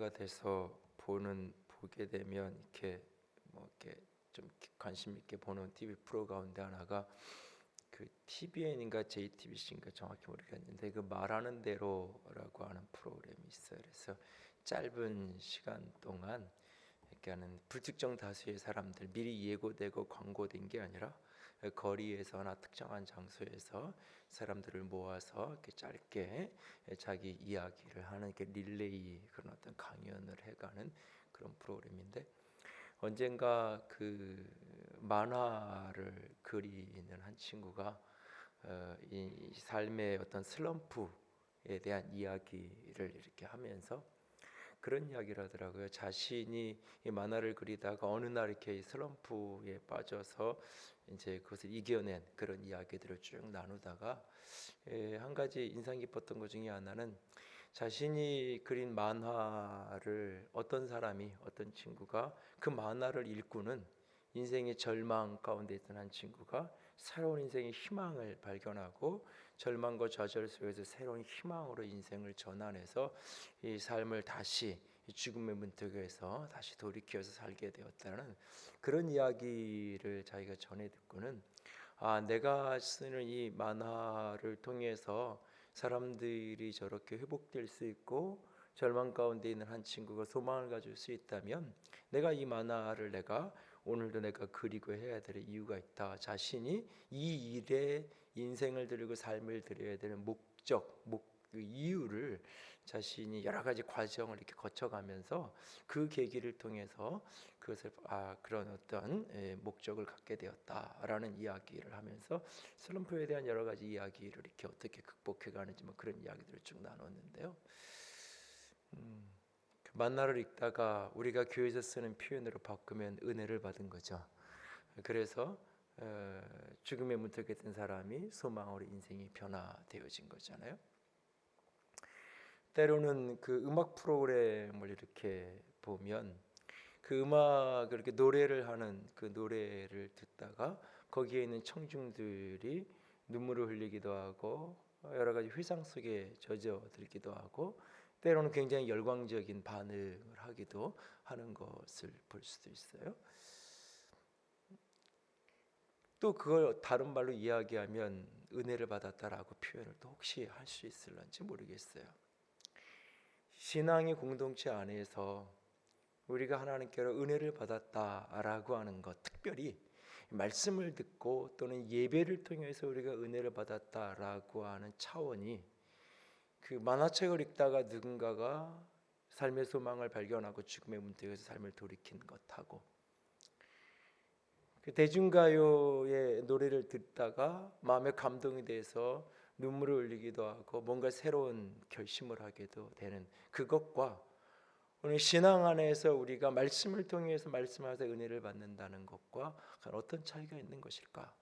때가 돼서 보게 되면 이렇게 이렇게 좀 관심 있게 보는 TV 프로 가운데 하나가 그 TVN인가 JTBC인가 정확히 모르겠는데 그 말하는 대로라고 하는 프로그램이 있어요. 그래서 짧은 시간 동안 이렇게 하는 불특정 다수의 사람들 미리 예고되고 광고된 게 아니라 거리에서나 특정한 장소에서 사람들을 모아서 이렇게 짧게 자기 이야기를 하는 이렇게 릴레이 그런 어떤 강연을 해가는 그런 프로그램인데 언젠가 그 만화를 그리는 한 친구가 이 삶의 어떤 슬럼프에 대한 이야기를 이렇게 하면서 그런 이야기를 하더라고요. 자신이 이 만화를 그리다가 어느 날 이렇게 슬럼프에 빠져서 이제 그것을 이겨낸 그런 이야기들을 쭉 나누다가 한 가지 인상 깊었던 것 중에 하나는 자신이 그린 만화를 어떤 친구가 그 만화를 읽고는 인생의 절망 가운데 있던 한 친구가 새로운 인생의 희망을 발견하고 절망과 좌절 속에서 새로운 희망으로 인생을 전환해서 이 삶을 다시 이 죽음의 문턱에서 다시 돌이켜서 살게 되었다는 그런 이야기를 자기가 전해 듣고는 내가 쓰는 이 만화를 통해서 사람들이 저렇게 회복될 수 있고 절망 가운데 있는 한 친구가 소망을 가질 수 있다면 내가 이 만화를 오늘도 내가 그리고 해야 될 이유가 있다. 자신이 이 일에 인생을 드리고 삶을 드려야 되는 그 이유를 자신이 여러 가지 과정을 이렇게 거쳐가면서 그 계기를 통해서 그것을 그런 어떤 목적을 갖게 되었다라는 이야기를 하면서 슬럼프에 대한 여러 가지 이야기를 이렇게 어떻게 극복해가는지 그런 이야기들을 쭉 나눴는데요. 그 만나를 읽다가 우리가 교회에서 쓰는 표현으로 바꾸면 은혜를 받은 거죠. 그래서 죽음의 문턱에 든 사람이 소망으로 인생이 변화되어진 거잖아요. 때로는 그 음악 프로그램을 이렇게 보면 그 음악을 이렇게 노래를 하는 그 노래를 듣다가 거기에 있는 청중들이 눈물을 흘리기도 하고 여러 가지 회상 속에 젖어들기도 하고 때로는 굉장히 열광적인 반응을 하기도 하는 것을 볼 수도 있어요. 또 그걸 다른 말로 이야기하면 은혜를 받았다라고 표현을 또 혹시 할 수 있을런지 모르겠어요. 신앙의 공동체 안에서 우리가 하나님께로 은혜를 받았다라고 하는 것, 특별히 말씀을 듣고 또는 예배를 통해서 우리가 은혜를 받았다라고 하는 차원이 그 만화책을 읽다가 누군가가 삶의 소망을 발견하고 죽음의 문턱에서 삶을 돌이킨 것하고 그 대중가요의 노래를 듣다가 마음에 감동이 돼서 눈물을 흘리기도 하고 뭔가 새로운 결심을 하게도 되는 그것과 오늘 신앙 안에서 우리가 말씀을 통해서 말씀하셔서 은혜를 받는다는 것과 어떤 차이가 있는 것일까?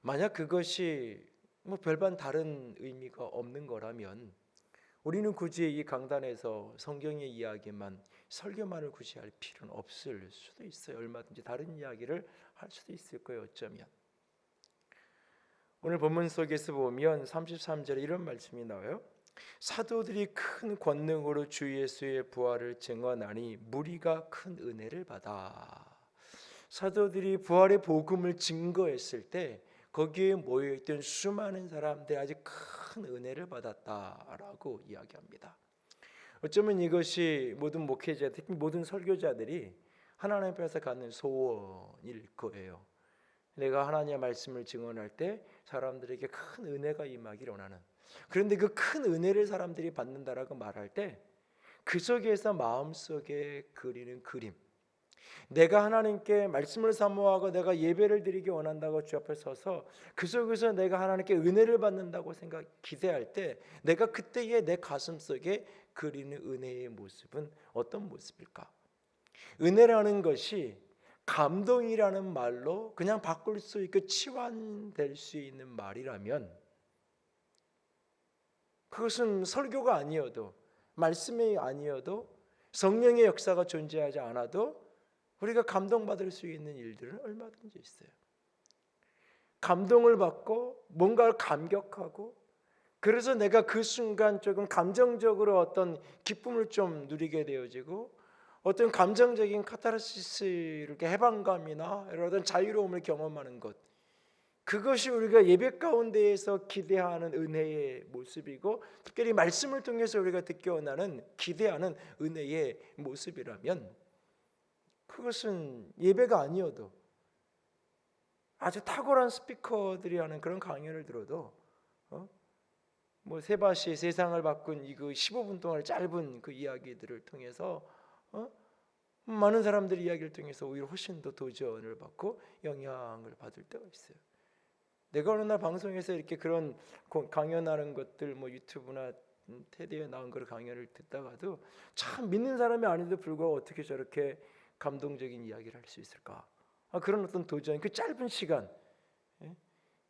만약 그것이 별반 다른 의미가 없는 거라면 우리는 굳이 이 강단에서 성경의 이야기만 설교만을 굳이 할 필요는 없을 수도 있어요. 얼마든지 다른 이야기를 할 수도 있을 거예요. 어쩌면 오늘 본문 속에서 보면 33절에 이런 말씀이 나와요. 사도들이 큰 권능으로 주 예수의 부활을 증언하니 무리가 큰 은혜를 받아. 사도들이 부활의 복음을 증거했을 때 거기에 모여있던 수많은 사람들이 아주 큰 은혜를 받았다라고 이야기합니다. 어쩌면 이것이 모든 목회자, 특히 모든 설교자들이 하나님 앞에서 갖는 소원일 거예요. 내가 하나님의 말씀을 증언할 때 사람들에게 큰 은혜가 임하기를 원하는. 그런데 그 큰 은혜를 사람들이 받는다라고 말할 때 그 속에서 마음속에 그리는 그림, 내가 하나님께 말씀을 사모하고 내가 예배를 드리기 원한다고 주 앞에 서서 그 속에서 내가 하나님께 은혜를 받는다고 기대할 때 내가 그때의 내 가슴 속에 그리는 은혜의 모습은 어떤 모습일까? 은혜라는 것이 감동이라는 말로 그냥 바꿀 수 있고 치환될 수 있는 말이라면 그것은 설교가 아니어도 말씀이 아니어도 성령의 역사가 존재하지 않아도 우리가 감동받을 수 있는 일들은 얼마든지 있어요. 감동을 받고 뭔가를 감격하고 그래서 내가 그 순간 조금 감정적으로 어떤 기쁨을 좀 누리게 되어지고 어떤 감정적인 카타르시스를 이렇게 해방감이나 이런 자유로움을 경험하는 것, 그것이 우리가 예배 가운데에서 기대하는 은혜의 모습이고 특별히 말씀을 통해서 우리가 듣게 원하는 기대하는 은혜의 모습이라면 그것은 예배가 아니어도 아주 탁월한 스피커들이 하는 그런 강연을 들어도 뭐 세바시의 세상을 바꾼 이 그 15분 동안 짧은 그 이야기들을 통해서 많은 사람들이 이야기를 통해서 오히려 훨씬 더 도전을 받고 영향을 받을 때가 있어요. 내가 어느 날 방송에서 이렇게 그런 강연하는 것들 뭐 유튜브나 테드에 나온 그런 강연을 듣다가도 참 믿는 사람이 아닌데도 불구하고 어떻게 저렇게 감동적인 이야기를 할 수 있을까? 그런 어떤 도전, 그 짧은 시간,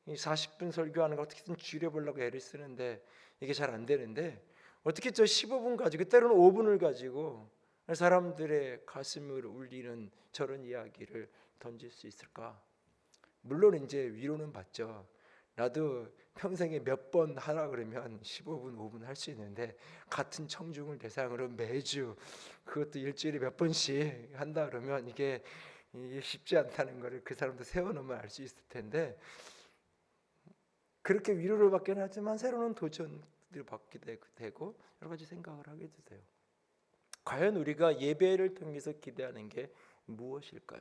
이 40분 설교하는 거 어떻게든 줄여보려고 애를 쓰는데 이게 잘 안 되는데 어떻게 저 15분 가지고 때로는 5분을 가지고 사람들의 가슴을 울리는 저런 이야기를 던질 수 있을까? 물론 이제 위로는 받죠. 나도 평생에 몇 번 하라 그러면 15분, 5분 할 수 있는데 같은 청중을 대상으로 매주 그것도 일주일에 몇 번씩 한다 그러면 이게 쉽지 않다는 것을 그 사람도 세워놓으면 알 수 있을 텐데 그렇게 위로를 받긴 하지만 새로운 도전을 받게 되고 여러 가지 생각을 하게 되세요. 과연 우리가 예배를 통해서 기대하는 게 무엇일까요?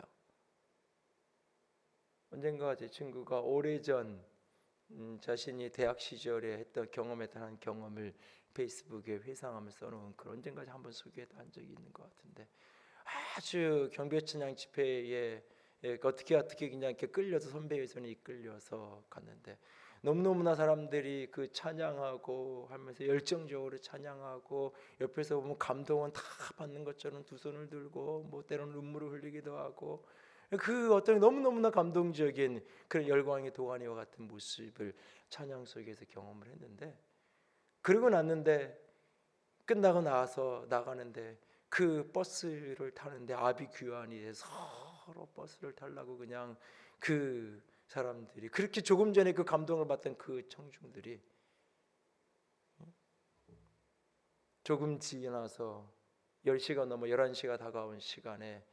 언젠가 제 친구가 오래전 자신이 대학 시절에 했던 경험했던 한 경험을 페이스북에 회상하면서 써놓은 글 언젠가 한번 소개해도 한 적이 있는 것 같은데 아주 경배찬양 집회에 어떻게 그냥 이렇게 끌려서 선배의 손에 이끌려서 갔는데 너무너무나 사람들이 그 찬양하고 하면서 열정적으로 찬양하고 옆에서 보면 감동은 다 받는 것처럼 두 손을 들고 뭐 때로는 눈물을 흘리기도 하고 그 어떤 너무너무나 감동적인 그런 열광의 동안이와 같은 모습을 찬양 속에서 경험을 했는데 그러고 났는데 끝나고 나서 나가는데 그 버스를 타는데 아비규환이 돼서 서로 버스를 타려고 그냥 그 사람들이 그렇게 조금 전에 그 감동을 받던 그 청중들이 조금 지나서 10시가 넘어 11시가 다가온 시간에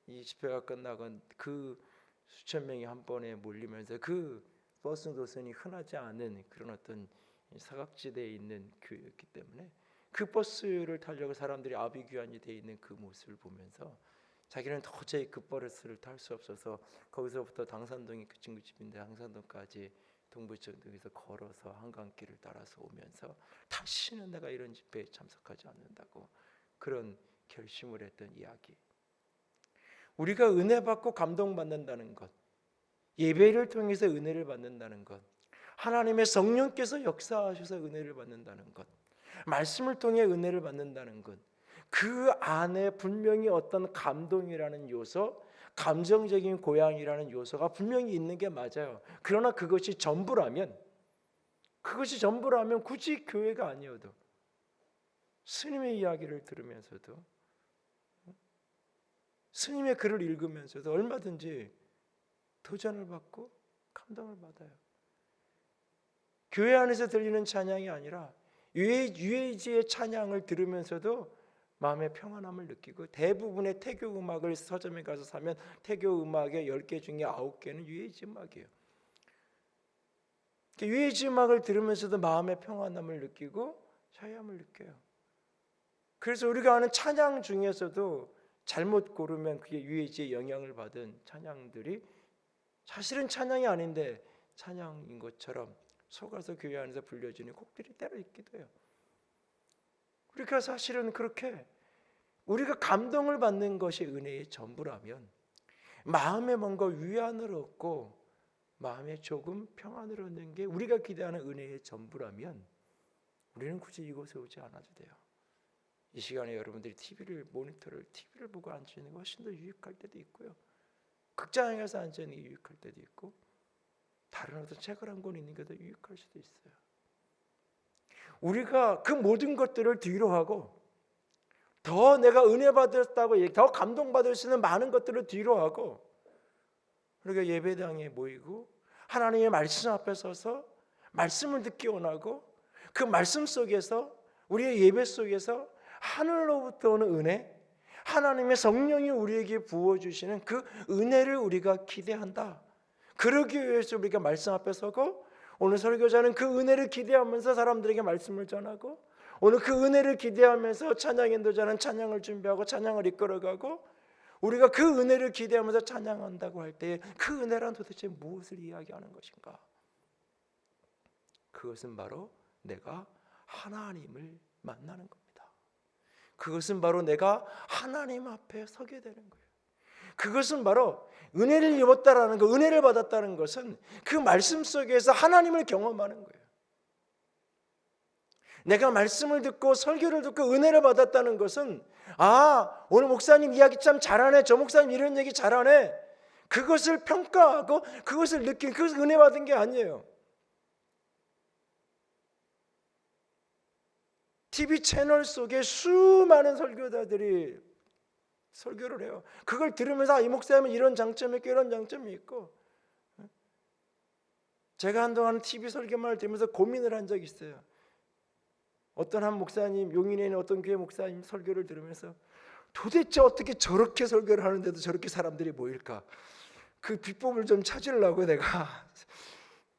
이 집회가 끝나고 그 수천 명이 한 번에 몰리면서 그 버스 노선이 흔하지 않은 그런 어떤 사각지대에 있는 교회였기 때문에 그 버스를 타려고 사람들이 아비규환이 돼 있는 그 모습을 보면서 자기는 도저히 그 버스를 탈 수 없어서 거기서부터 당산동이 그 친구 집인데 당산동까지 동부천동에서 걸어서 한강길을 따라서 오면서 다시는 내가 이런 집회에 참석하지 않는다고 그런 결심을 했던 이야기. 우리가 은혜 받고 감동받는다는 것, 예배를 통해서 은혜를 받는다는 것, 하나님의 성령께서 역사하셔서 은혜를 받는다는 것, 말씀을 통해 은혜를 받는다는 것, 그 안에 분명히 어떤 감동이라는 요소, 감정적인 고향이라는 요소가 분명히 있는 게 맞아요. 그러나 그것이 전부라면 굳이 교회가 아니어도 스님의 이야기를 들으면서도 스님의 글을 읽으면서도 얼마든지 도전을 받고 감동을 받아요. 교회 안에서 들리는 찬양이 아니라 유해지의 찬양을 들으면서도 마음의 평안함을 느끼고 대부분의 태교 음악을 서점에 가서 사면 태교 음악의 10개 중에 9개는 유해지 음악이에요. 유해지 음악을 들으면서도 마음의 평안함을 느끼고 자유함을 느껴요. 그래서 우리가 아는 찬양 중에서도 잘못 고르면 그게 유해지의 영향을 받은 찬양들이 사실은 찬양이 아닌데 찬양인 것처럼 속아서 교회 안에서 불려지는 곡들이 때로 있기도 해요. 그러니까 사실은 그렇게 우리가 감동을 받는 것이 은혜의 전부라면 마음에 뭔가 위안을 얻고 마음에 조금 평안을 얻는 게 우리가 기대하는 은혜의 전부라면 우리는 굳이 이곳에 오지 않아도 돼요. 이 시간에 여러분들이 TV를 보고 앉아있는 게 훨씬 더 유익할 때도 있고요. 극장에 가서 앉아있는 게 유익할 때도 있고 다른 어떤 책을 한 권 있는 게 더 유익할 수도 있어요. 우리가 그 모든 것들을 뒤로 하고 더 내가 은혜 받았다고 더 감동받을 수 있는 많은 것들을 뒤로 하고 우리가 예배당에 모이고 하나님의 말씀 앞에 서서 말씀을 듣기 원하고 그 말씀 속에서, 우리의 예배 속에서 하늘로부터 오는 은혜, 하나님의 성령이 우리에게 부어주시는 그 은혜를 우리가 기대한다. 그러기 위해서 우리가 말씀 앞에 서고, 오늘 설교자는 그 은혜를 기대하면서 사람들에게 말씀을 전하고, 오늘 그 은혜를 기대하면서 찬양 인도자는 찬양을 준비하고 찬양을 이끌어가고, 우리가 그 은혜를 기대하면서 찬양한다고 할 때 그 은혜란 도대체 무엇을 이야기하는 것인가? 그것은 바로 내가 하나님을 만나는 겁니다. 그것은 바로 내가 하나님 앞에 서게 되는 거예요. 그것은 바로 은혜를 입었다라는 것, 은혜를 받았다는 것은 그 말씀 속에서 하나님을 경험하는 거예요. 내가 말씀을 듣고 설교를 듣고 은혜를 받았다는 것은, 아, 오늘 목사님 이야기 참 잘하네, 저 목사님 이런 얘기 잘하네, 그것을 평가하고 그것을 느낀, 그것을 은혜 받은 게 아니에요. TV 채널 속에 수많은 설교자들이 설교를 해요. 그걸 들으면서 이 목사님은 이런 장점이 있고 이런 장점이 있고, 제가 한동안 TV 설교만을 들으면서 고민을 한 적이 있어요. 어떤 한 목사님, 용인에 있는 어떤 교회 목사님 설교를 들으면서 도대체 어떻게 저렇게 설교를 하는데도 저렇게 사람들이 모일까? 그 비법을 좀 찾으려고 내가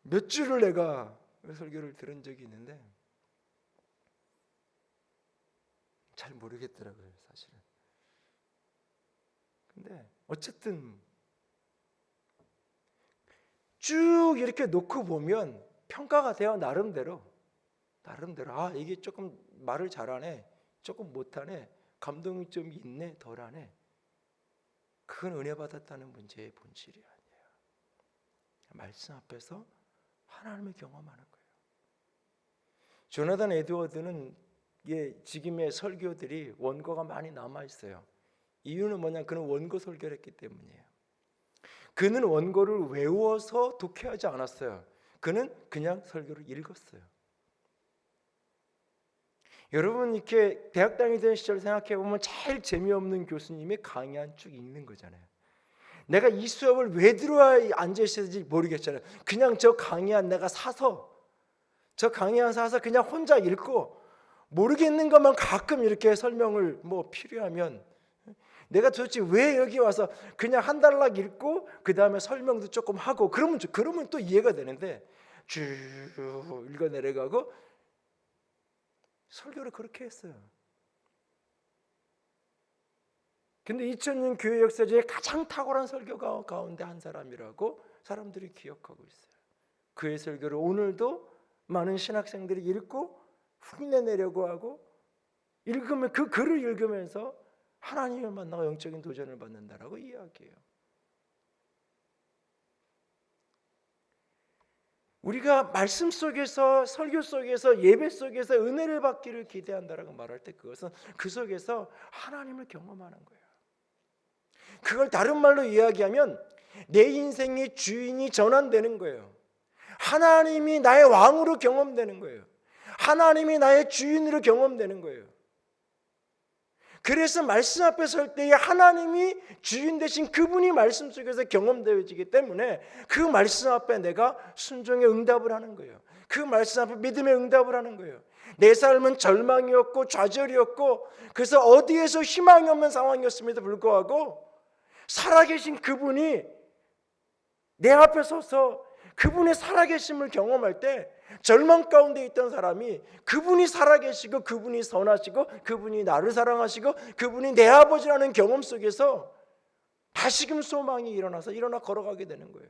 몇 주를 내가 설교를 들은 적이 있는데 잘 모르겠더라고요, 사실은. 근데 어쨌든 쭉 이렇게 놓고 보면 평가가 돼요. 나름대로 아, 이게 조금 말을 잘하네, 조금 못하네, 감동이 좀 있네, 덜하네. 그건 은혜 받았다는 문제의 본질이 아니에요. 말씀 앞에서 하나님을 경험하는 거예요. 조나단 에드워드는 지금의 설교들이 원고가 많이 남아 있어요. 이유는 뭐냐? 그는 원고 설교를 했기 때문이에요. 그는 원고를 외워서 독해하지 않았어요. 그는 그냥 설교를 읽었어요. 여러분, 이렇게 대학 다니던 시절 생각해 보면 제일 재미없는 교수님이 강의 한 쭉 읽는 거잖아요. 내가 이 수업을 왜 들어야 앉아 있어야지 모르겠잖아요. 그냥 저 강의한 내가 사서, 저 강의한 사서 그냥 혼자 읽고 모르겠는 것만 가끔 이렇게 설명을 뭐 필요하면, 내가 도대체 왜 여기 와서 그냥 한 달락 읽고 그 다음에 설명도 조금 하고 그러면 또 이해가 되는데, 쭉 읽어 내려가고 설교를 그렇게 했어요. 근데 2000년 교회 역사 중에 가장 탁월한 설교가 가운데 한 사람이라고 사람들이 기억하고 있어요. 그의 설교를 오늘도 많은 신학생들이 읽고 흉내내려고 하고, 읽으면 그 글을 읽으면서 하나님을 만나고 영적인 도전을 받는다라고 이야기해요. 우리가 말씀 속에서, 설교 속에서, 예배 속에서 은혜를 받기를 기대한다라고 말할 때 그것은 그 속에서 하나님을 경험하는 거예요. 그걸 다른 말로 이야기하면 내 인생의 주인이 전환되는 거예요. 하나님이 나의 왕으로 경험되는 거예요. 하나님이 나의 주인으로 경험되는 거예요. 그래서 말씀 앞에 설 때에 하나님이 주인 되신 그분이 말씀 속에서 경험되어지기 때문에 그 말씀 앞에 내가 순종의 응답을 하는 거예요. 그 말씀 앞에 믿음의 응답을 하는 거예요. 내 삶은 절망이었고 좌절이었고, 그래서 어디에서 희망이 없는 상황이었음에도 불구하고 살아계신 그분이 내 앞에 서서 그분의 살아계심을 경험할 때, 절망 가운데 있던 사람이 그분이 살아계시고 그분이 선하시고 그분이 나를 사랑하시고 그분이 내 아버지라는 경험 속에서 다시금 소망이 일어나 걸어가게 되는 거예요.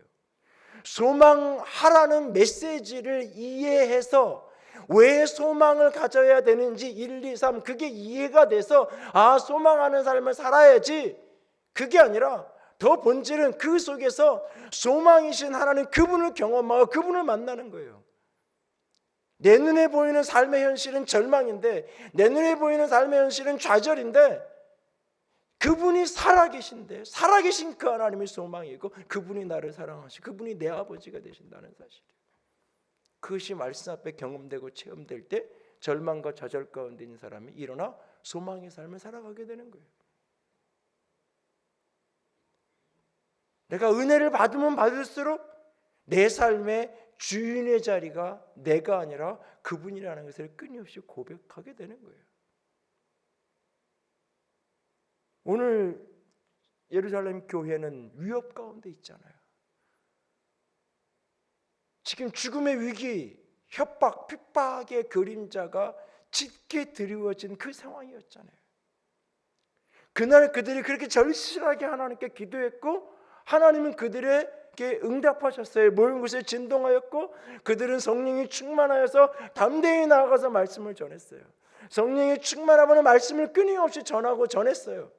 소망하라는 메시지를 이해해서 왜 소망을 가져야 되는지 1, 2, 3 그게 이해가 돼서, 아, 소망하는 삶을 살아야지, 그게 아니라 더 본질은 그 속에서 소망이신 하나님 그분을 경험하고 그분을 만나는 거예요. 내 눈에 보이는 삶의 현실은 절망인데, 내 눈에 보이는 삶의 현실은 좌절인데, 그분이 살아계신데, 살아계신 그 하나님이 소망이고 그분이 나를 사랑하시고 그분이 내 아버지가 되신다는 사실이에요. 그것이 말씀 앞에 경험되고 체험될 때 절망과 좌절 가운데 있는 사람이 일어나 소망의 삶을 살아가게 되는 거예요. 내가 은혜를 받으면 받을수록 내 삶의 주인의 자리가 내가 아니라 그분이라는 것을 끊임없이 고백하게 되는 거예요. 오늘 예루살렘 교회는 위협 가운데 있잖아요. 지금 죽음의 위기, 협박, 핍박의 그림자가 짙게 드리워진 그 상황이었잖아요. 그날 그들이 그렇게 절실하게 하나님께 기도했고 하나님은 그들에게 응답하셨어요. 모든 곳에 진동하였고 그들은 성령이 충만하여서 담대히 나아가서 말씀을 전했어요. 성령이 충만하면 말씀을 끊임없이 전하고 전했어요.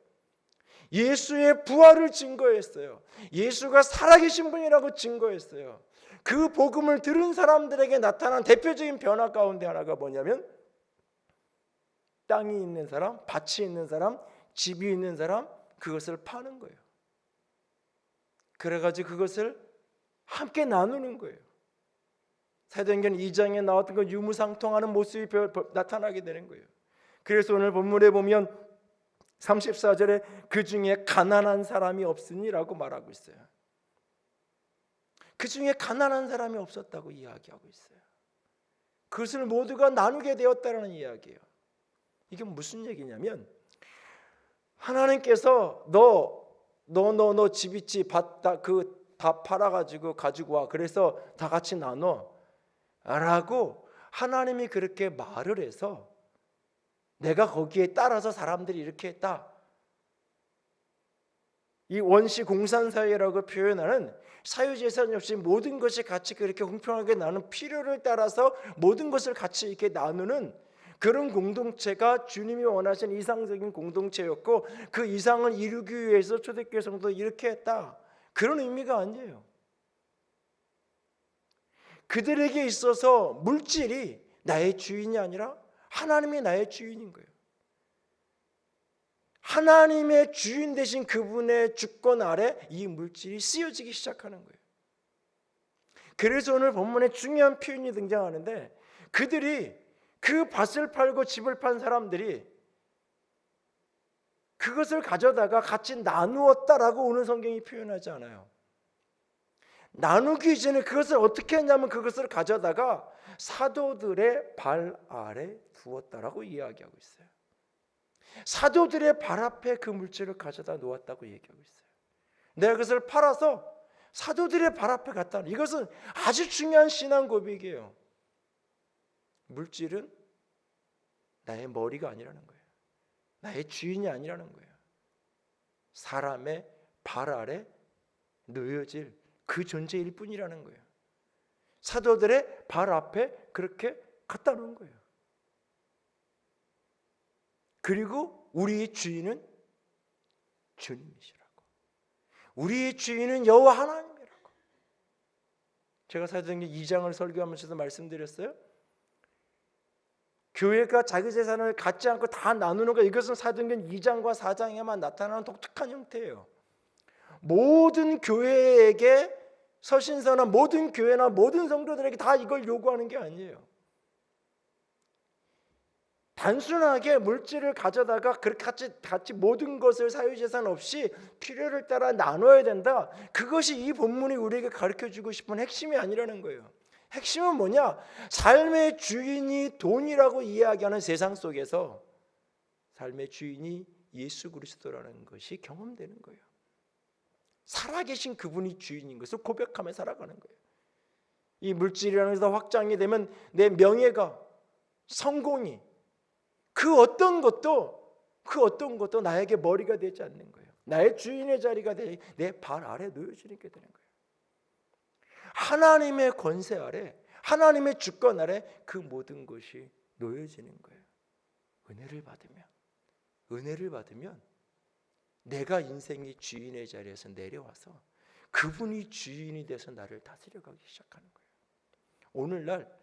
예수의 부활을 증거했어요. 예수가 살아계신 분이라고 증거했어요. 그 복음을 들은 사람들에게 나타난 대표적인 변화 가운데 하나가 뭐냐면 땅이 있는 사람, 밭이 있는 사람, 집이 있는 사람 그것을 파는 거예요. 그래가지고 그것을 함께 나누는 거예요. 사도행전 2장에 나왔던 그 유무상통하는 모습이 나타나게 되는 거예요. 그래서 오늘 본문에 보면 34절에 그 중에 가난한 사람이 없으니라고 말하고 있어요. 그 중에 가난한 사람이 없었다고 이야기하고 있어요. 그것을 모두가 나누게 되었다는 이야기예요. 이게 무슨 얘기냐면 하나님께서 너 집 있지 밭 팔아가지고 가지고 와. 그래서 다 같이 나눠라고 하나님이 그렇게 말을 해서 내가 거기에 따라서 사람들이 이렇게 했다. 이 원시 공산사회라고 표현하는 사유재산이 없이 모든 것이 같이 그렇게 공평하게 나누는 필요를 따라서 모든 것을 같이 이렇게 나누는 그런 공동체가 주님이 원하신 이상적인 공동체였고 그 이상을 이루기 위해서 초대교회 성도가 이렇게 했다. 그런 의미가 아니에요. 그들에게 있어서 물질이 나의 주인이 아니라 하나님이 나의 주인인 거예요. 하나님의 주인 되신 그분의 주권 아래 이 물질이 쓰여지기 시작하는 거예요. 그래서 오늘 본문에 중요한 표현이 등장하는데 그들이 그 밭을 팔고 집을 판 사람들이 그것을 가져다가 같이 나누었다라고 오늘 성경이 표현하지 않아요. 나누기 전에 그것을 어떻게 했냐면 그것을 가져다가 사도들의 발 아래 두었다라고 이야기하고 있어요. 사도들의 발 앞에 그 물질을 가져다 놓았다고 얘기하고 있어요. 내가 그것을 팔아서 사도들의 발 앞에 갖다 놓은 이것은 아주 중요한 신앙 고백이에요. 물질은 나의 머리가 아니라는 거예요. 나의 주인이 아니라는 거예요. 사람의 발 아래 놓여질 그 존재일 뿐이라는 거예요. 사도들의 발 앞에 그렇게 갖다 놓은 거예요. 그리고 우리의 주인은 주님이시라고. 우리의 주인은 여호와 하나님이라고. 제가 사도행전 2장을 설교하면서도 말씀드렸어요. 교회가 자기 재산을 갖지 않고 다 나누는 것, 이것은 사도행전 2장과 4장에만 나타나는 독특한 형태예요. 모든 교회에게 서신서나 모든 교회나 모든 성도들에게 다 이걸 요구하는 게 아니에요. 단순하게 물질을 가져다가 그렇게 같이 모든 것을 사유재산 없이 필요를 따라 나눠야 된다. 그것이 이 본문이 우리에게 가르쳐주고 싶은 핵심이 아니라는 거예요. 핵심은 뭐냐? 삶의 주인이 돈이라고 이야기하는 세상 속에서 삶의 주인이 예수 그리스도라는 것이 경험되는 거예요. 살아계신 그분이 주인인 것을 고백하며 살아가는 거예요. 이 물질이라는 것이 확장이 되면 내 명예가, 성공이 그 어떤 것도 나에게 머리가 되지 않는 거예요. 나의 주인의 자리가 내 발 아래 놓여지게 되는 거예요. 하나님의 권세 아래, 하나님의 주권 아래 그 모든 것이 놓여지는 거예요. 은혜를 받으면 내가 인생의 주인의 자리에서 내려와서 그분이 주인이 돼서 나를 다스려가기 시작하는 거예요. 오늘날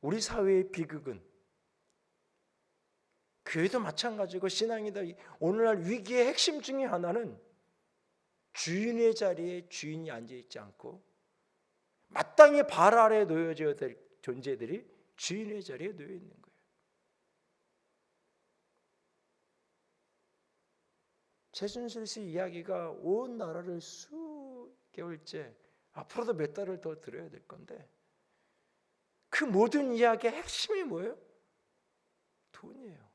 우리 사회의 비극은 교회도 마찬가지고 신앙이다. 오늘날 위기의 핵심 중에 하나는 주인의 자리에 주인이 앉아있지 않고 마땅히 발 아래에 놓여져야 될 존재들이 주인의 자리에 놓여 있는 거예요. 최순실 씨 이야기가 온 나라를 수개월째 앞으로도 몇 달을 더 들어야 될 건데 그 모든 이야기의 핵심이 뭐예요? 돈이에요.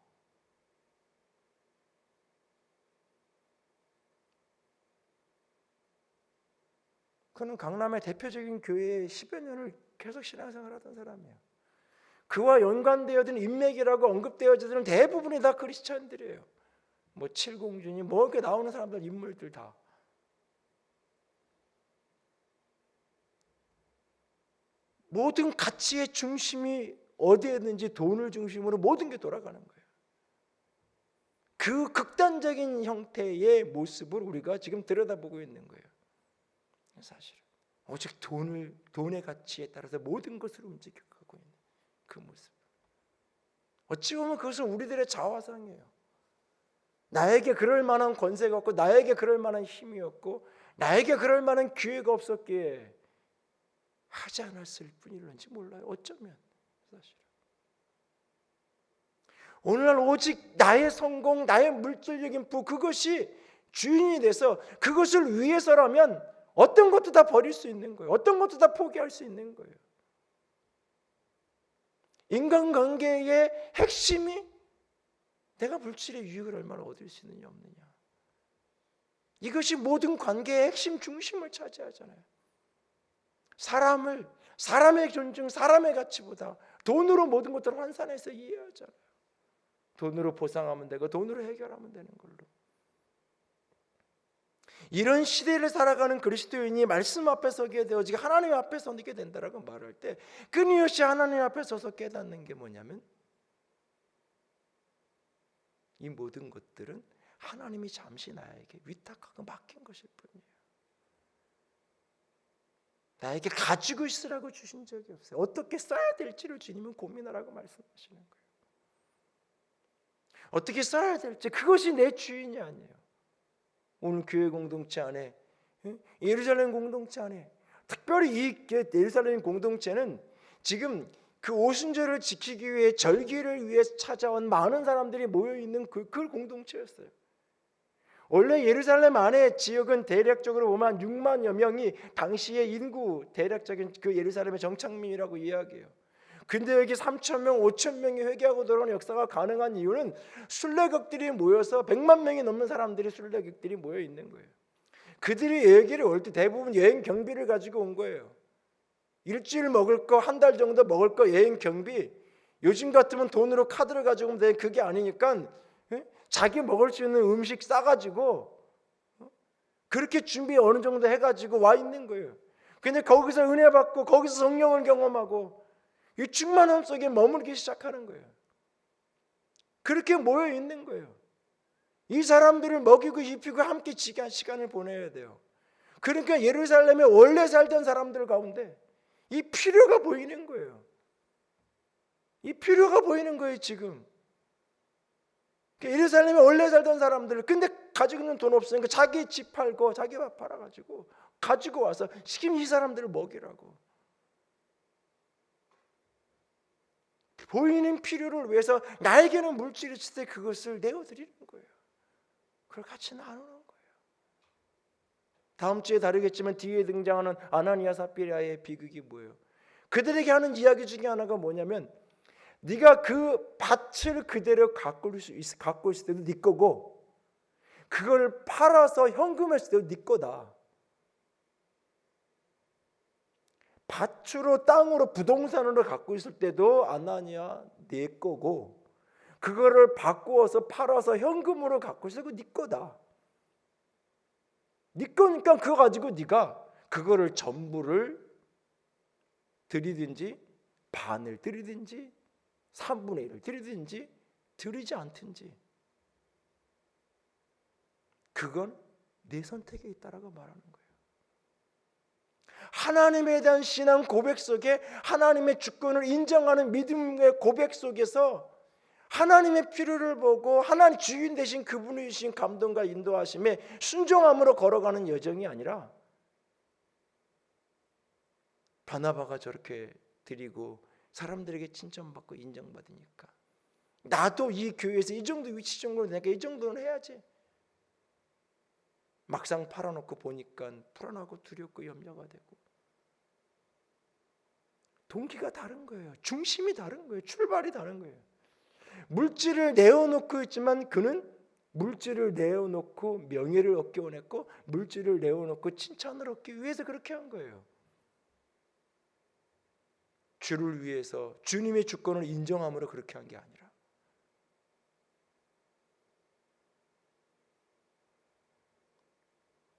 그는 강남의 대표적인 교회에 10여 년을 계속 신앙생활을 하던 사람이에요. 그와 연관되어진 인맥이라고 언급되어지는 대부분이 다 크리스천들이에요. 뭐 칠공주니 뭐 이렇게 나오는 사람들, 인물들 다. 모든 가치의 중심이 어디에 있는지 돈을 중심으로 모든 게 돌아가는 거예요. 그 극단적인 형태의 모습을 우리가 지금 들여다보고 있는 거예요. 사실은 오직 돈의 가치에 따라서 모든 것을 움직여가고 있는 그 모습. 어찌 보면 그것은 우리들의 자화상이에요. 나에게 그럴 만한 권세가 없고 나에게 그럴 만한 힘이 없고 나에게 그럴 만한 기회가 없었기에 하지 않았을 뿐이런지 몰라요. 어쩌면 사실은 오늘날 오직 나의 성공, 나의 물질적인 부 그것이 주인이 돼서 그것을 위해서라면 어떤 것도 다 버릴 수 있는 거예요. 어떤 것도 다 포기할 수 있는 거예요. 인간관계의 핵심이 내가 물질의 유익을 얼마나 얻을 수 있느냐 없느냐. 이것이 모든 관계의 핵심 중심을 차지하잖아요. 사람의 존중, 사람의 가치보다 돈으로 모든 것들을 환산해서 이해하잖아요. 돈으로 보상하면 되고 돈으로 해결하면 되는 걸로. 이런 시대를 살아가는 그리스도인이 말씀 앞에 서게 되어지고 하나님 앞에 서게 된다라고 말할 때 끊임없이 하나님 앞에 서서 깨닫는 게 뭐냐면 이 모든 것들은 하나님이 잠시 나에게 위탁하고 맡긴 것일 뿐이에요. 나에게 가지고 있으라고 주신 적이 없어요. 어떻게 써야 될지를 주님은 고민하라고 말씀하시는 거예요. 어떻게 써야 될지 그것이 내 주인이 아니에요. 오늘 교회 공동체 안에 예루살렘 공동체 안에 특별히 이 예루살렘 공동체는 지금 그 오순절을 지키기 위해 절기를 위해 찾아온 많은 사람들이 모여있는 그 공동체였어요. 원래 예루살렘 안에 지역은 대략적으로 보면 6만여 명이 당시의 인구 대략적인 그 예루살렘의 정착민이라고 이야기해요. 근데 여기 3,000명, 5,000명이 회개하고 돌아오는 역사가 가능한 이유는 순례객들이 모여서 100만 명이 넘는 사람들이 순례객들이 모여 있는 거예요. 그들이 여기를 올 때 대부분 여행 경비를 가지고 온 거예요. 일주일 먹을 거, 한 달 정도 먹을 거 여행 경비. 요즘 같으면 돈으로 카드를 가지고 오면 되는데 그게 아니니까 자기 먹을 수 있는 음식 싸가지고 그렇게 준비 어느 정도 해가지고 와 있는 거예요. 근데 거기서 은혜 받고 거기서 성령을 경험하고 이 충만함 속에 머물기 시작하는 거예요. 그렇게 모여 있는 거예요. 이 사람들을 먹이고 입히고 함께 시간을 보내야 돼요. 그러니까 예루살렘에 원래 살던 사람들 가운데 이 필요가 보이는 거예요. 이 필요가 보이는 거예요 지금. 예루살렘에 원래 살던 사람들 근데 가지고 있는 돈 없으니까 자기 집 팔고 자기 밥 팔아가지고 가지고 와서 지금 이 사람들을 먹이라고. 보이는 필요를 위해서 나에게는 물질이 있을 때 그것을 내어드리는 거예요. 그걸 같이 나누는 거예요. 다음 주에 다루겠지만 뒤에 등장하는 아나니아 삽비라의 비극이 뭐예요? 그들에게 하는 이야기 중에 하나가 뭐냐면 네가 그 밭을 그대로 갖고 있을 때도 네 거고 그걸 팔아서 현금했을 때도 네 거다. 밭으로 땅으로 부동산으로 갖고 있을 때도 아나니아 네 거고 그거를 바꾸어서 팔아서 현금으로 갖고 있어도 네 거다. 네 거니까 그거 가지고 네가 그거를 전부를 드리든지 반을 드리든지 3분의 1을 드리든지 드리지 않든지 그건 내 선택에 있다라고 말하는 거예요. 하나님에 대한 신앙 고백 속에 하나님의 주권을 인정하는 믿음의 고백 속에서 하나님의 필요를 보고 하나님 주인 되신 그분이 주신 감동과 인도하심에 순종함으로 걸어가는 여정이 아니라 바나바가 저렇게 드리고 사람들에게 칭찬받고 인정받으니까 나도 이 교회에서 이 정도 위치 정도는 되니까 이 정도는 해야지. 막상 팔아놓고 보니까 불안하고 두렵고 염려가 되고 동기가 다른 거예요. 중심이 다른 거예요. 출발이 다른 거예요. 물질을 내어놓고 있지만 그는 물질을 내어놓고 명예를 얻기 원했고, 물질을 내어놓고 칭찬을 얻기 위해서 그렇게 한 거예요. 주를 위해서 주님의 주권을 인정함으로 그렇게 한 게 아니라,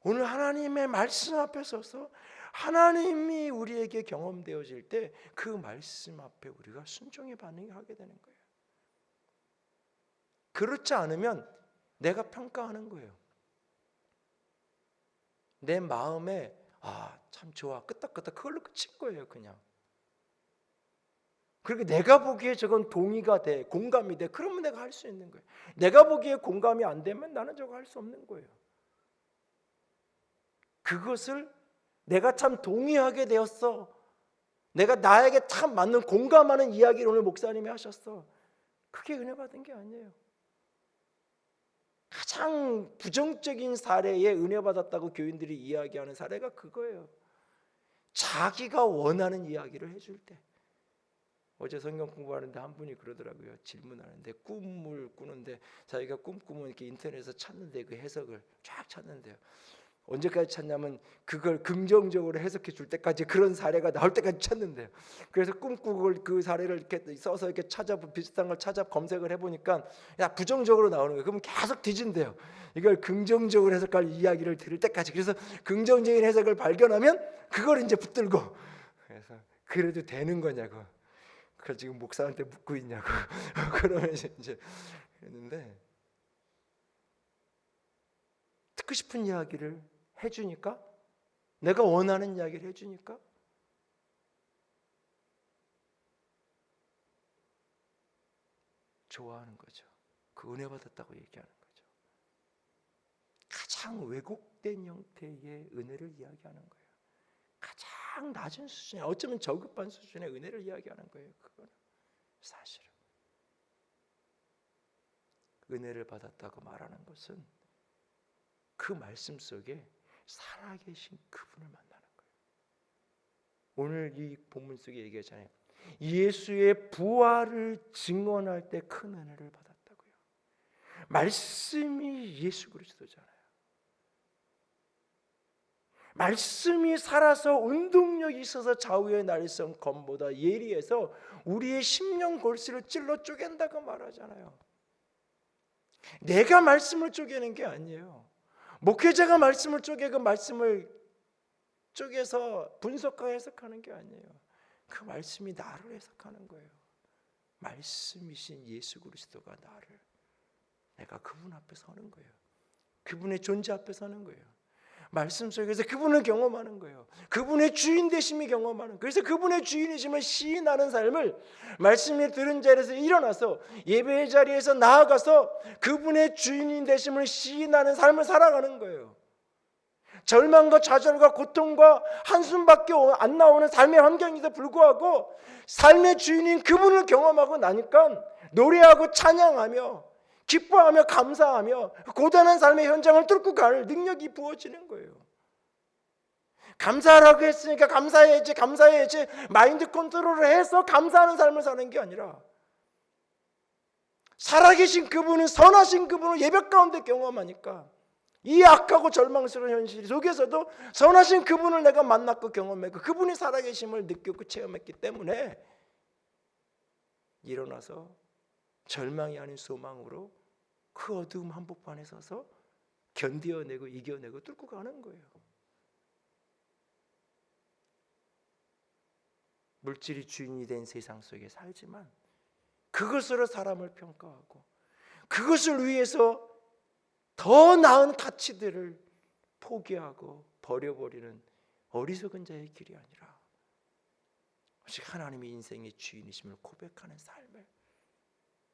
오늘 하나님의 말씀 앞에 서서 하나님이 우리에게 경험되어질 때 그 말씀 앞에 우리가 순종의 반응하게 되는 거예요. 그렇지 않으면 내가 평가하는 거예요. 내 마음에 참 좋아, 끄떡끄떡, 그걸로 끝인 거예요. 그냥. 그리고 내가 보기에 저건 동의가 돼, 공감이 돼, 그러면 내가 할 수 있는 거예요. 내가 보기에 공감이 안 되면 나는 저거 할 수 없는 거예요. 그것을 내가 참 동의하게 되었어, 내가 나에게 참 맞는 공감하는 이야기를 오늘 목사님이 하셨어, 그게 은혜 받은 게 아니에요. 가장 부정적인 사례에 은혜 받았다고 교인들이 이야기하는 사례가 그거예요. 자기가 원하는 이야기를 해줄 때. 어제 성경 공부하는데 한 분이 그러더라고요. 질문하는데 꿈을 꾸는데 자기가 꿈 꾸면 이렇게 인터넷에서 찾는데 그 해석을 쫙 찾는데요. 언제까지 찾냐면 그걸 긍정적으로 해석해 줄 때까지, 그런 사례가 나올 때까지 찾는데요. 그래서 꿈꾸고 그 사례를 이렇게 써서 이렇게 비슷한 걸 찾아 검색을 해보니까 부정적으로 나오는 거예요. 그러면 계속 뒤진대요. 이걸 긍정적으로 해석할 이야기를 들을 때까지. 그래서 긍정적인 해석을 발견하면 그걸 이제 붙들고, 그래서 그래도 되는 거냐고, 그걸 지금 목사한테 묻고 있냐고 그러면 이제 했는데, 듣고 싶은 이야기를 해주니까, 내가 원하는 이야기를 해주니까 좋아하는 거죠. 그 은혜 받았다고 얘기하는 거죠. 가장 왜곡된 형태의 은혜를 이야기하는 거예요. 가장 낮은 수준의, 어쩌면 저급한 수준의 은혜를 이야기하는 거예요. 그거는 사실은 은혜를 받았다고 말하는 것은 그 말씀 속에 살아계신 그분을 만나는 거예요. 오늘 이 본문 속에 얘기하잖아요. 예수의 부활을 증언할 때 큰 은혜를 받았다고요. 말씀이 예수 그리스도잖아요. 말씀이 살아서 운동력이 있어서 좌우의 날성 검보다 예리해서 우리의 심령 골수를 찔러 쪼갠다고 말하잖아요. 내가 말씀을 쪼개는 게 아니에요. 목회자가 말씀을 쪼개 그 말씀을 쪼개서 분석하고 해석하는 게 아니에요. 그 말씀이 나를 해석하는 거예요. 말씀이신 예수 그리스도가 나를, 내가 그분 앞에 서는 거예요. 그분의 존재 앞에 서는 거예요. 말씀 속에서 그분을 경험하는 거예요. 그분의 주인 되심이 경험하는 거예요. 그래서 그분의 주인이심을 시인하는 삶을, 말씀이 들은 자리에서 일어나서 예배의 자리에서 나아가서 그분의 주인인 되심을 시인하는 삶을 살아가는 거예요. 절망과 좌절과 고통과 한숨밖에 안 나오는 삶의 환경에도 불구하고 삶의 주인인 그분을 경험하고 나니까 노래하고 찬양하며 기뻐하며 감사하며 고단한 삶의 현장을 뚫고 갈 능력이 부어지는 거예요. 감사하라고 했으니까 감사해야지 마인드 컨트롤을 해서 감사하는 삶을 사는 게 아니라, 살아계신 그분은, 선하신 그분을 예배 가운데 경험하니까 이 악하고 절망스러운 현실 속에서도 선하신 그분을 내가 만났고 경험했고 그분이 살아계심을 느꼈고 체험했기 때문에 일어나서 절망이 아닌 소망으로 그 어두움 한복판에 서서 견뎌내고 이겨내고 뚫고 가는 거예요. 물질이 주인이 된 세상 속에 살지만 그것으로 사람을 평가하고 그것을 위해서 더 나은 가치들을 포기하고 버려버리는 어리석은 자의 길이 아니라, 오직 하나님의 인생의 주인이심을 고백하는 삶을,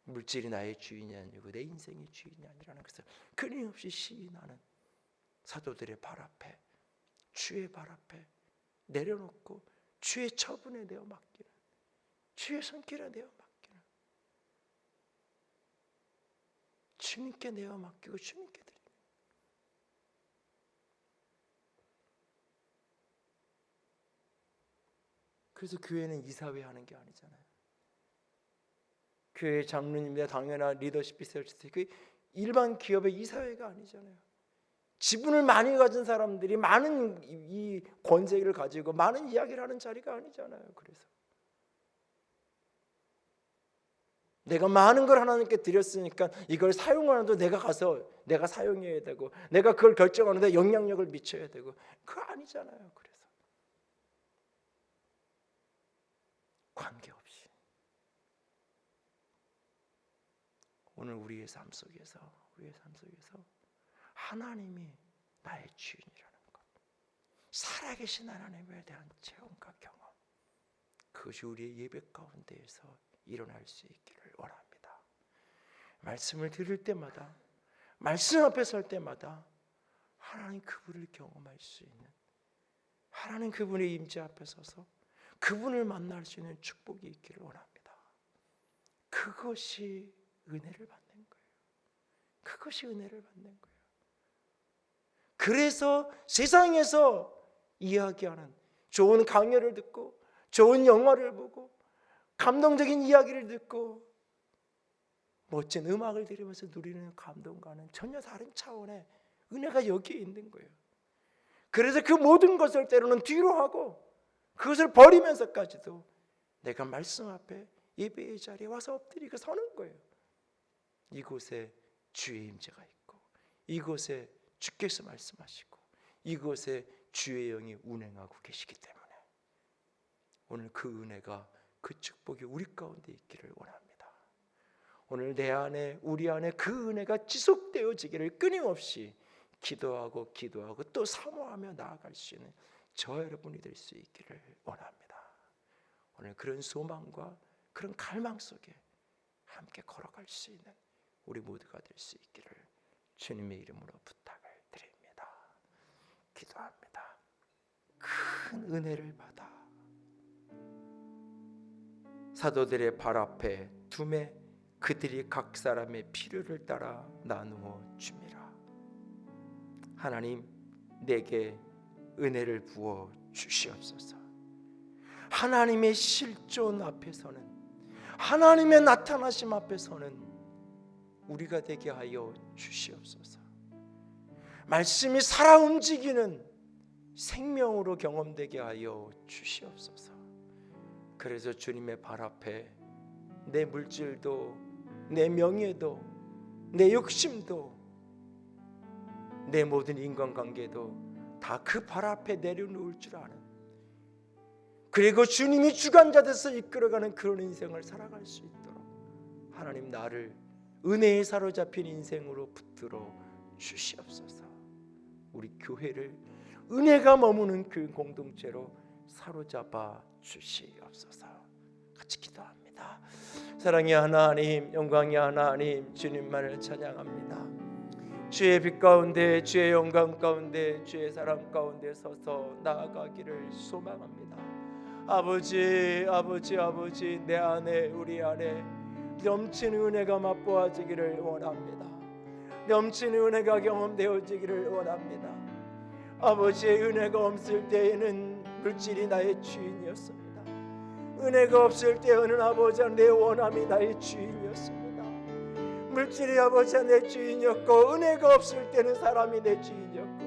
물질이 나의 주인이 아니고 내 인생의 주인이 아니라는 것을 끊임없이 시인하는 사도들의 발 앞에, 주의 발 앞에 내려놓고 주의 처분에 내어 맡기는, 주의 손길에 내어 맡기는, 주님께 내어 맡기고 주님께 드리는. 그래서 교회는 이사회 하는 게 아니잖아요. 교회 장로님의 당연한 리더십 있어야 할 텐데 그 일반 기업의 이사회가 아니잖아요. 지분을 많이 가진 사람들이 많은 이 권세를 가지고 많은 이야기를 하는 자리가 아니잖아요. 그래서 내가 많은 걸 하나님께 드렸으니까 이걸 사용하는데 내가 가서 내가 사용해야 되고 내가 그걸 결정하는데 영향력을 미쳐야 되고 그거 아니잖아요. 그래서 관계없이 오늘 우리의 삶 속에서 하나님이 나의 주인이라는 것, 살아계신 하나님에 대한 체험과 경험, 그것이 우리의 예배 가운데에서 일어날 수 있기를 원합니다. 말씀을 들을 때마다, 말씀 앞에 설 때마다 하나님 그분을 경험할 수 있는, 하나님 그분의 임재 앞에 서서 그분을 만날 수 있는 축복이 있기를 원합니다. 그것이 은혜를 받는 거예요. 그것이 은혜를 받는 거예요. 그래서 세상에서 이야기하는 좋은 강연을 듣고 좋은 영화를 보고 감동적인 이야기를 듣고 멋진 음악을 들으면서 누리는 감동과는 전혀 다른 차원의 은혜가 여기에 있는 거예요. 그래서 그 모든 것을 때로는 뒤로 하고 그것을 버리면서까지도 내가 말씀 앞에 예배의 자리에 와서 엎드리고 서는 거예요. 이곳에 주의 임재가 있고 이곳에 주께서 말씀하시고 이곳에 주의 영이 운행하고 계시기 때문에 오늘 그 은혜가 그 축복이 우리 가운데 있기를 원합니다. 오늘 내 안에 우리 안에 그 은혜가 지속되어지기를 끊임없이 기도하고 또 사모하며 나아갈 수 있는 저 여러분이 될 수 있기를 원합니다. 오늘 그런 소망과 그런 갈망 속에 함께 걸어갈 수 있는 우리 모두가 될 수 있기를 주님의 이름으로 부탁을 드립니다. 기도합니다. 큰 은혜를 받아 사도들의 발 앞에 두매 그들이 각 사람의 필요를 따라 나누어 줍니다. 하나님 내게 은혜를 부어 주시옵소서. 하나님의 실존 앞에서는 하나님의 나타나심 앞에서는 우리가 되게 하여 주시옵소서. 말씀이 살아 움직이는 생명으로 경험되게 하여 주시옵소서. 그래서 주님의 발 앞에 내 물질도 내 명예도 내 욕심도 내 모든 인간관계도 다 그 발 앞에 내려놓을 줄 아는, 그리고 주님이 주관자 돼서 이끌어가는 그런 인생을 살아갈 수 있도록 하나님 나를 은혜에 사로잡힌 인생으로 붙들어 주시옵소서. 우리 교회를 은혜가 머무는 그 공동체로 사로잡아 주시옵소서. 같이 기도합니다. 사랑의 하나님, 영광의 하나님, 주님만을 찬양합니다. 주의 빛 가운데, 주의 영광 가운데, 주의 사랑 가운데 서서 나아가기를 소망합니다. 아버지, 내 안에, 우리 안에 넘치는 은혜가 맛보아지기를 원합니다. 넘치는 은혜가 경험되어지기를 원합니다. 아버지의 은혜가 없을 때에는 물질이 나의 주인이었습니다. 은혜가 없을 때에는 아버지 내 원함이 나의 주인이었습니다. 물질이 아버지 내 주인이었고, 은혜가 없을 때는 사람이 내 주인이었고,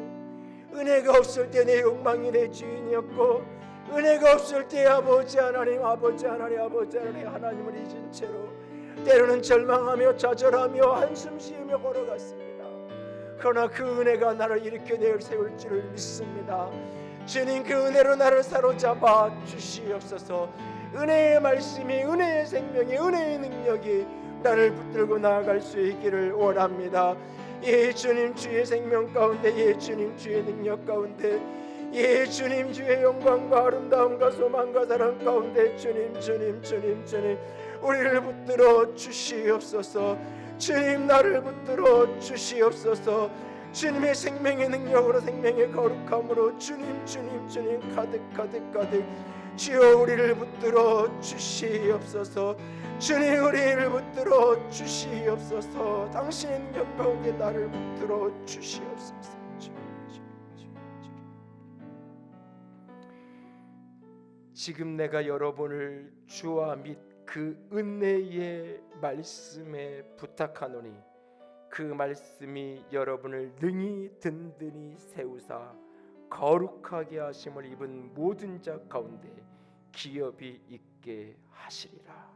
은혜가 없을 때 내 욕망이 내 주인이었고, 은혜가 없을 때 아버지 하나님 하나님을 잊은 채로 때로는 절망하며 좌절하며 한숨 쉬며 걸어갔습니다. 그러나 그 은혜가 나를 일으켜 세울 줄을 믿습니다. 주님, 그 은혜로 나를 사로잡아 주시옵소서. 은혜의 말씀이, 은혜의 생명이, 은혜의 능력이 나를 붙들고 나아갈 수 있기를 원합니다. 예 주님, 주의 생명 가운데, 예 주님, 주의 능력 가운데, 예 주님, 주의 영광과 아름다움과 소망과 사랑 가운데 주님 우리를 붙들어 주시옵소서. 주님, 나를 붙들어 주시옵소서. 주님의 생명의 능력으로, 생명의 거룩함으로 주님 가득 주여 우리를 붙들어 주시옵소서. 주님, 우리를 붙들어 주시옵소서. 당신의 능력 가운데 나를 붙들어 주시옵소서. 지금 내가 여러분을 주와 및 그 은혜의 말씀에 부탁하노니 그 말씀이 여러분을 능히 든든히 세우사 거룩하게 하심을 입은 모든 자 가운데 기업이 있게 하시리라.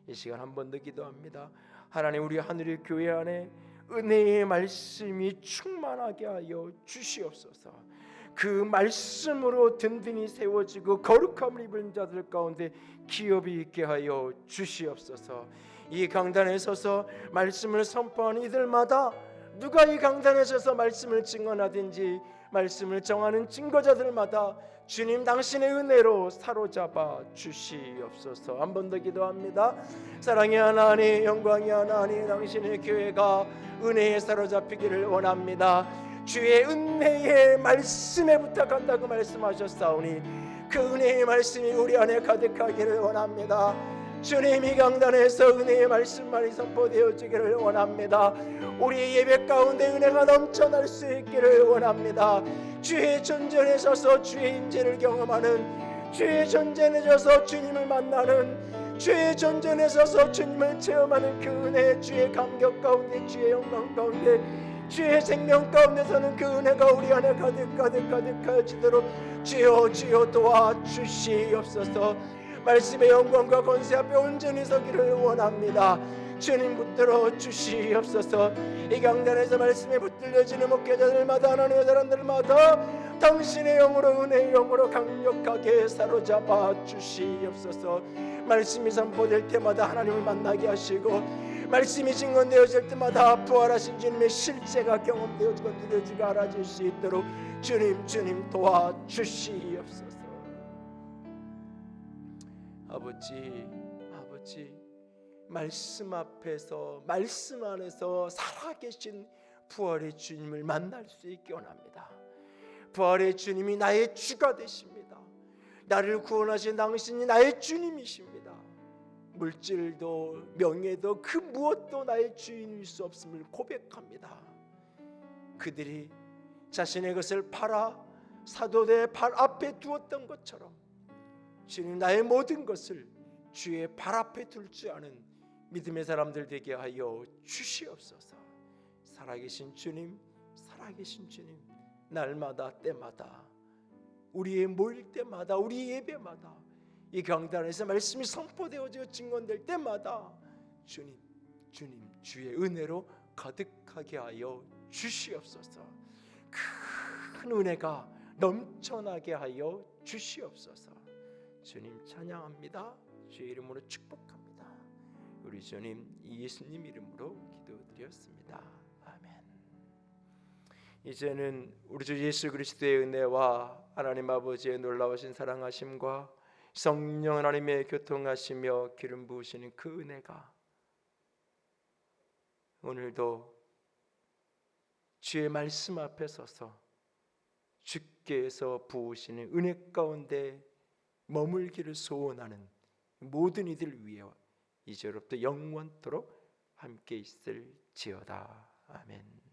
이 시간 한 번 더 기도합니다. 하나님, 우리 하늘의 교회 안에 은혜의 말씀이 충만하게 하여 주시옵소서. 그 말씀으로 든든히 세워지고 거룩함을 입은 자들 가운데 기업이 있게 하여 주시옵소서. 이 강단에 서서 말씀을 선포하는 이들마다 누가 이 강단에 서서 말씀을 증언하든지 말씀을 정하는 증거자들마다 주님 당신의 은혜로 사로잡아 주시옵소서. 한 번 더 기도합니다. 사랑의 하나님, 영광의 하나님, 당신의 교회가 은혜에 사로잡히기를 원합니다. 주의 은혜의 말씀에 부탁한다고 말씀하셨사오니 그 은혜의 말씀이 우리 안에 가득하기를 원합니다. 주님, 이 강단에서 은혜의 말씀만이 선포되어지기를 원합니다. 우리 예배 가운데 은혜가 넘쳐날 수 있기를 원합니다. 주의 존전에 서서 주의 임재를 경험하는, 주의 존전에 서서 주님을 만나는, 주의 존전에 서서 주님을 체험하는 그 은혜, 주의 감격 가운데, 주의 영광 가운데, 주의 생명 가운데서는 그 은혜가 우리 안에 가득하여지도록 주여 도와주시옵소서. 말씀의 영광과 권세 앞에 온전히 서기를 원합니다. 주님 붙들어 주시옵소서. 이 강단에서 말씀이 붙들려지는 목회자들마다, 하나님의 사람들마다 당신의 영으로, 은혜의 영으로 강력하게 사로잡아 주시옵소서. 말씀이 선포될 때마다 하나님을 만나게 하시고 말씀이 증언되어질 때마다 부활하신 주님의 실제가 경험되어지고 누려지고 알아질 수 있도록 주님 도와주시옵소서. 아버지, 말씀 앞에서, 말씀 안에서 살아계신 부활의 주님을 만날 수 있게 원합니다. 부활의 주님이 나의 주가 되십니다. 나를 구원하신 당신이 나의 주님이십니다. 물질도 명예도 그 무엇도 나의 주인일 수 없음을 고백합니다. 그들이 자신의 것을 팔아 사도들의 발 앞에 두었던 것처럼 주님, 나의 모든 것을 주의 발 앞에 둘 줄 아는 믿음의 사람들 되게 하여 주시옵소서. 살아계신 주님, 날마다 때마다 우리의 모일 때마다, 우리 예배마다, 이 강단에서 말씀이 선포되어지고 증언될 때마다 주님 주의 은혜로 가득하게 하여 주시옵소서. 큰 은혜가 넘쳐나게 하여 주시옵소서. 주님 찬양합니다. 주의 이름으로 축복합니다. 우리 주님 예수님 이름으로 기도드렸습니다. 아멘. 이제는 우리 주 예수 그리스도의 은혜와 하나님 아버지의 놀라우신 사랑하심과 성령 하나님의 교통하시며 기름 부으시는 그 은혜가 오늘도 주의 말씀 앞에 서서 주께서 부으시는 은혜 가운데 머물기를 소원하는 모든 이들 위에 이제로부터 영원토록 함께 있을지어다. 아멘.